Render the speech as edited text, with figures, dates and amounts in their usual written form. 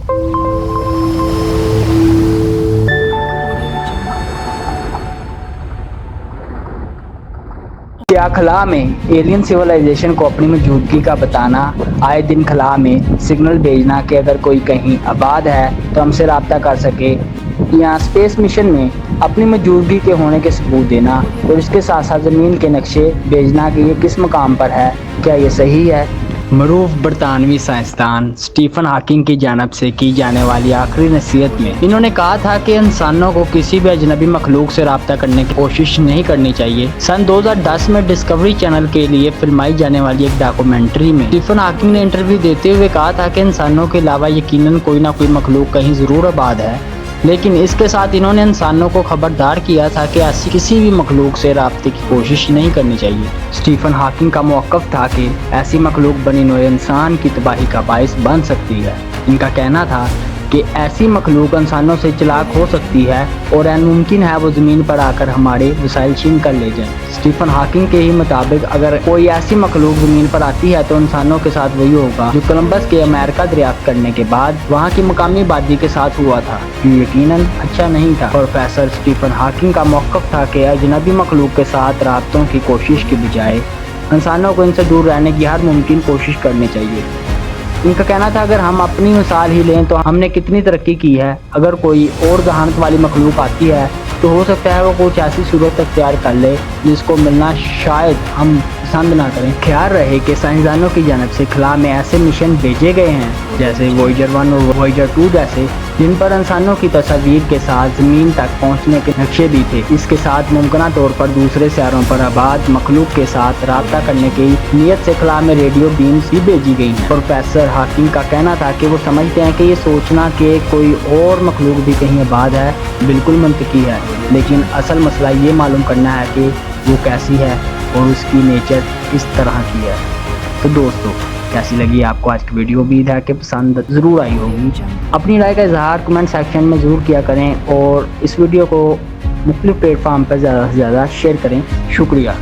क्या खला में एलियन सिविलाइजेशन को अपनी मौजूदगी का बताना, आए दिन खला में सिग्नल भेजना कि अगर कोई कहीं आबाद है तो हमसे रब्ता कर सके, या स्पेस मिशन में अपनी मौजूदगी के होने के सबूत देना और इसके साथ साथ ज़मीन के नक्शे भेजना कि ये किस मकाम पर है, क्या ये सही है? मरूफ बरतानवी साइंसदान स्टीफन हॉकिंग की जानब से की जाने वाली आखिरी नसीहत में इन्होंने कहा था कि इंसानों को किसी भी अजनबी मखलूक से रब्ता करने की कोशिश नहीं करनी चाहिए। सन 2010 में डिस्कवरी चैनल के लिए फिल्माई जाने वाली एक डॉक्यूमेंट्री में स्टीफन हॉकिंग ने इंटरव्यू देते हुए कहा था कि इंसानों के अलावा यकीनन कोई ना कोई मखलूक कहीं ज़रूर आबाद है, लेकिन इसके साथ इन्होंने इंसानों को खबरदार किया था कि ऐसी किसी भी मखलूक से राब्ते की कोशिश नहीं करनी चाहिए। स्टीफन हॉकिंग का मौक़िफ़ था कि ऐसी मखलूक बनी नौए इंसान की तबाही का बाइस बन सकती है। इनका कहना था कि ऐसी मखलूक इंसानों से चालाक हो सकती है और मुमकिन है वो ज़मीन पर आकर हमारे वसाइल छीन कर ले जाए। स्टीफन हॉकिंग के ही मुताबिक अगर कोई ऐसी मखलूक ज़मीन पर आती है तो इंसानों के साथ वही होगा जो कोलंबस के अमेरिका दरियाफ्त करने के बाद वहाँ की मकामी आबादी के साथ हुआ था, जो यकीनन अच्छा नहीं था। प्रोफेसर स्टीफन हॉकिंग का मौक़िफ़ था कि अजनबी मखलूक के साथ राब्तों की कोशिश के बजाय इंसानों को इनसे दूर रहने की हर मुमकिन कोशिश करनी चाहिए। इनका कहना था अगर हम अपनी मिसाल ही लें तो हमने कितनी तरक्की की है। अगर कोई और जहानत वाली मखलूक आती है तो हो सकता है वो कुछ ऐसी सूरत अख्तियार कर ले जिसको मिलना शायद हम पसंद ना करें। ख्याल रहे कि साइंसदानों की जानब से खला में ऐसे मिशन भेजे गए हैं जैसे वॉयेजर 1 और वॉयेजर 2 जैसे, जिन पर इंसानों की तस्वीर के साथ ज़मीन तक पहुंचने के नक्शे भी थे। इसके साथ मुमकिन तौर पर दूसरे सियारों पर आबाद मखलूक के साथ रब्ता करने की नीयत से खला में रेडियो बीम्स भी भेजी गई हैं। प्रोफेसर हॉकिंग का कहना था कि वो समझते हैं कि ये सोचना कि कोई और मखलूक भी कहीं आबाद है बिल्कुल मंतकी है, लेकिन असल मसला ये मालूम करना है कि वो कैसी है और उसकी नेचर किस तरह की है। तो दोस्तों, कैसी लगी आपको आज की वीडियो? उम्मीद है कि पसंद ज़रूर आई होगी। अपनी राय का इजहार कमेंट सेक्शन में ज़रूर किया करें और इस वीडियो को मुख्तलिफ प्लेटफार्म पर ज़्यादा से ज़्यादा शेयर करें। शुक्रिया।